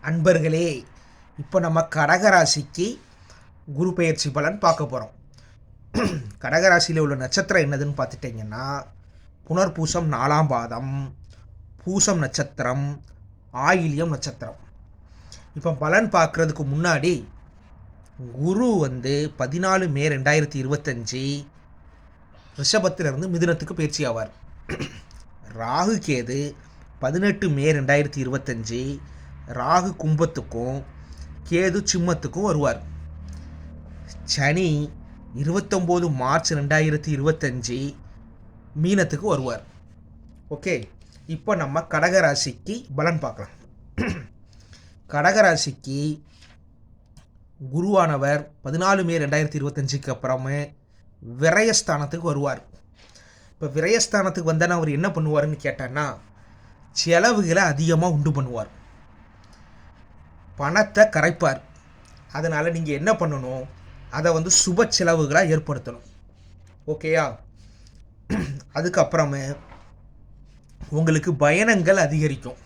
அன்பர்களே, இப்போ நம்ம கடகராசிக்கு குரு பெயர்ச்சி பலன் பார்க்க போகிறோம். கடகராசியில் உள்ள நட்சத்திரம் என்னதுன்னு பார்த்துட்டிங்கன்னா, புனர்பூசம் 4ஆம் பாதம், பூசம் நட்சத்திரம், ஆயில்யம் நட்சத்திரம். இப்போ பலன் பார்க்குறதுக்கு முன்னாடி குரு 14 மே 2025 ரிஷபத்திலிருந்து மிதுனத்துக்கு பயிற்சி ஆவார். ராகு கேது 18 மே 2025 ராகு கும்பத்துக்கும் கேது சிம்மத்துக்கும் வருவார். சனி 29 மார்ச் 2025 மீனத்துக்கு வருவார். ஓகே, இப்போ நம்ம கடகராசிக்கு பலன் பார்க்கலாம். கடகராசிக்கு குருவானவர் 14 மே 2025க்கு அப்புறமே விரயஸ்தானத்துக்கு வருவார். இப்போ விரயஸ்தானத்துக்கு வந்தால் அவர் என்ன பண்ணுவார்னு கேட்டான்னா, செலவுகளை அதிகமாக உண்டு பண்ணுவார், பணத்தை கரைப்பார். அதனால் நீங்கள் என்ன பண்ணணும், அதை சுப செலவுகளாக ஏற்படுத்தணும். ஓகேயா? அதுக்கப்புறமே உங்களுக்கு பயணங்கள் அதிகரிக்கும்.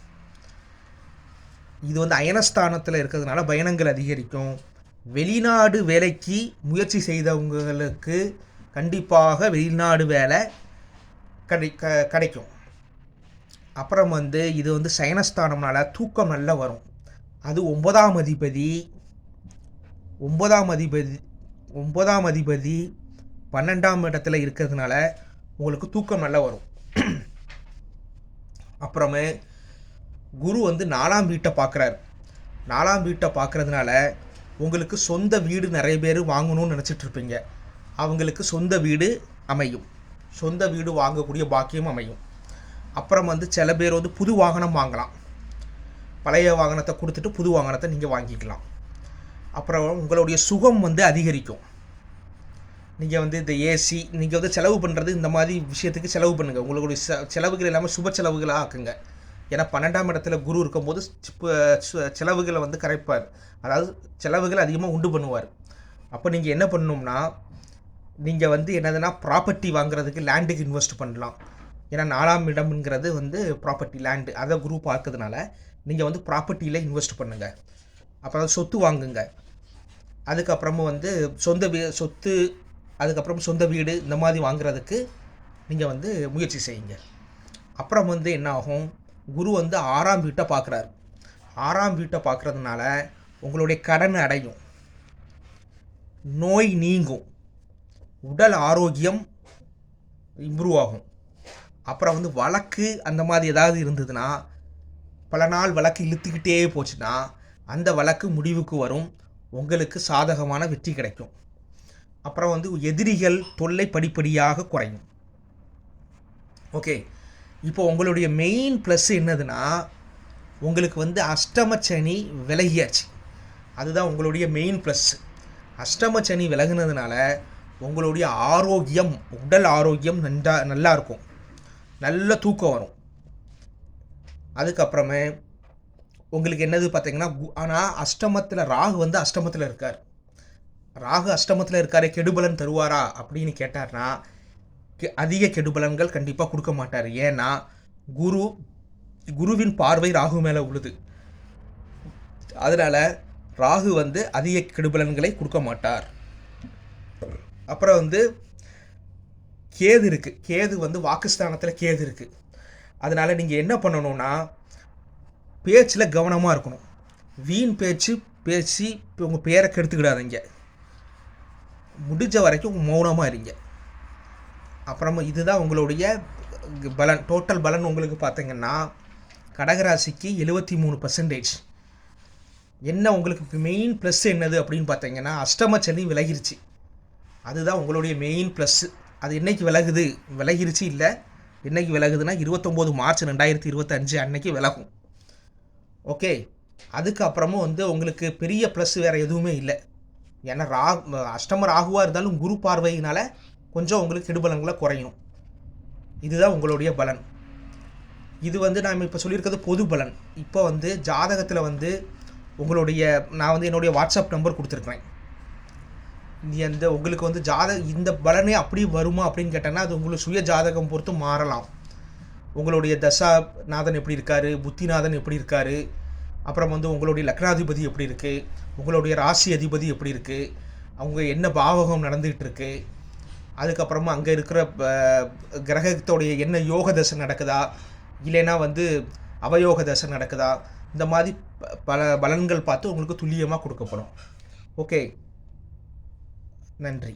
இது அயனஸ்தானத்தில் இருக்கிறதுனால பயணங்கள் அதிகரிக்கும். வெளிநாடு வேலைக்கு முயற்சி செய்தவங்களுக்கு கண்டிப்பாக வெளிநாடு வேலை கிடைக்கும். அப்புறம் இது சயனஸ்தானம்னால தூக்கம் நல்லா வரும். அது 9ஆம் அதிபதி 12ஆம் இடத்துல இருக்கிறதுனால உங்களுக்கு தூக்கம் நல்லா வரும். அப்புறமே குரு 4ஆம் வீட்டை பார்க்குறாரு. 4ஆம் வீட்டை பார்க்குறதுனால உங்களுக்கு சொந்த வீடு நிறைய பேர் வாங்கணும்னு நினச்சிட்டு இருப்பீங்க. அவங்களுக்கு சொந்த வீடு அமையும், சொந்த வீடு வாங்கக்கூடிய பாக்கியம் அமையும். அப்புறம் சில பேர் புது வாகனம் வாங்கலாம். பழைய வாகனத்தை கொடுத்துட்டு புது வாகனத்தை நீங்கள் வாங்கிக்கலாம். அப்புறம் உங்களுடைய சுகம் அதிகரிக்கும். நீங்கள் இந்த ஏசி நீங்கள் செலவு பண்ணுறது இந்த மாதிரி விஷயத்துக்கு செலவு பண்ணுங்கள். உங்களுடைய செலவுகள் எல்லாமே சுப செலவுகளாக ஆக்குங்க. ஏன்னா 12ஆம் இடத்துல குரு இருக்கும்போது செலவுகளை கரைப்பார். அதாவது செலவுகள் அதிகமாக உண்டு பண்ணுவார். அப்போ நீங்கள் என்ன பண்ணணும்னா, நீங்கள் என்னதுன்னா ப்ராப்பர்ட்டி வாங்குறதுக்கு லேண்டுக்கு இன்வெஸ்ட் பண்ணலாம். ஏன்னா 4ஆம் இடம்ங்கிறது ப்ராப்பர்ட்டி லேண்டு, அதை குரு பார்க்கறதுனால நீங்கள் ப்ராப்பர்ட்டியில் இன்வெஸ்ட் பண்ணுங்கள். அப்புறம் சொத்து வாங்குங்க. அதுக்கப்புறமும் சொத்து, அதுக்கப்புறம் சொந்த வீடு இந்த மாதிரி வாங்குறதுக்கு நீங்கள் முயற்சி செய்யுங்க. அப்புறம் என்ன ஆகும், குரு 6ஆம் வீட்டை பார்க்குறாரு. 6ஆம் வீட்டை பார்க்குறதுனால உங்களுடைய கடன் அடையும், நோய் நீங்கும், உடல் ஆரோக்கியம் இம்ப்ரூவ் ஆகும். அப்புறம் வழக்கு அந்த மாதிரி ஏதாவது இருந்ததுன்னா, பல நாள் வழக்கு இழுத்துக்கிட்டே போச்சுன்னா அந்த வழக்கு முடிவுக்கு வரும், உங்களுக்கு சாதகமான வெற்றி கிடைக்கும். அப்புறம் எதிரிகள் தொல்லை படிப்படியாக குறையும். ஓகே, இப்போ உங்களுடைய மெயின் ப்ளஸ் என்னதுன்னா, உங்களுக்கு அஷ்டம சனி விலகியாச்சு. அதுதான் உங்களுடைய மெயின் ப்ளஸ். அஷ்டம சனி விலகுனதுனால உங்களுடைய ஆரோக்கியம், உடல் ஆரோக்கியம் நல்லா இருக்கும், நல்ல தூக்கம் வரும். அதுக்கப்புறமே உங்களுக்கு என்னது பார்த்தீங்கன்னா, ஆனால் அஷ்டமத்தில் ராகு அஷ்டமத்தில் இருக்கார். ராகு அஷ்டமத்தில் இருக்காரே, கெடுபலன் தருவாரா அப்படின்னு கேட்டார்னா, அதிக கெடுபலன்கள் கண்டிப்பாக கொடுக்க மாட்டார். ஏன்னா குருவின் பார்வை ராகு மேலே உள்ளது. அதனால் ராகு அதிக கெடுபலன்களை கொடுக்க மாட்டார். அப்புறம் கேது இருக்குது. கேது வாக்குஸ்தானத்தில் கேது இருக்குது. அதனால் நீங்கள் என்ன பண்ணணும்னா, பேச்சில் கவனமாக இருக்கணும். வீண் பேசி உங்கள் பேரை கெடுத்துக்கிடாதீங்க. முடிஞ்ச வரைக்கும் மௌனமாக இருங்க. அப்புறமா இதுதான் உங்களுடைய பலன். டோட்டல் பலன் உங்களுக்கு பார்த்தீங்கன்னா, கடகராசிக்கு 73%. என்ன உங்களுக்கு மெயின் ப்ளஸ் என்னது அப்படின்னு பார்த்தீங்கன்னா, அஷ்டம சனி விலகிருச்சு. அதுதான் உங்களுடைய மெயின் ப்ளஸ்ஸு. அது என்றைக்கு விலகிருச்சு இல்லை, என்றைக்கு விலகுதுன்னா 29 மார்ச் 2025 அன்னைக்கு விலகும். ஓகே, அதுக்கப்புறமும் உங்களுக்கு பெரிய ப்ளஸ் வேறு எதுவுமே இல்லை. ஏன்னா அஷ்டம ராகுவாக இருந்தாலும் குரு பார்வையினால் கொஞ்சம் உங்களுக்கு கெடுபலன்களை குறையும். இதுதான் உங்களுடைய பலன். இது நாம் இப்போ சொல்லியிருக்கிறது பொது பலன். இப்போ ஜாதகத்தில் உங்களுடைய நான் என்னுடைய வாட்ஸ்அப் நம்பர் கொடுத்துருக்குறேன். உங்களுக்கு இந்த பலனே அப்படி வருமா அப்படின்னு கேட்டாங்கன்னா, அது உங்களுக்கு சுய ஜாதகம் பொறுத்து மாறலாம். உங்களுடைய தசாநாதன் எப்படி இருக்கார், புத்திநாதன் எப்படி இருக்கார், அப்புறம் வந்து உங்களுடைய லக்னாதிபதி எப்படி இருக்குது, உங்களுடைய ராசி அதிபதி எப்படி இருக்குது, அவங்க என்ன பாவகம் நடந்துகிட்டு இருக்கு, அதுக்கப்புறமா அங்கே இருக்கிற கிரகத்தோடைய என்ன யோக தசை நடக்குதா, இல்லைன்னா வந்து அவயோக தசை நடக்குதா, இந்த மாதிரி பல பலன்கள் பார்த்து உங்களுக்கு துல்லியமாக கொடுக்கப்படும். ஓகே, நன்றி.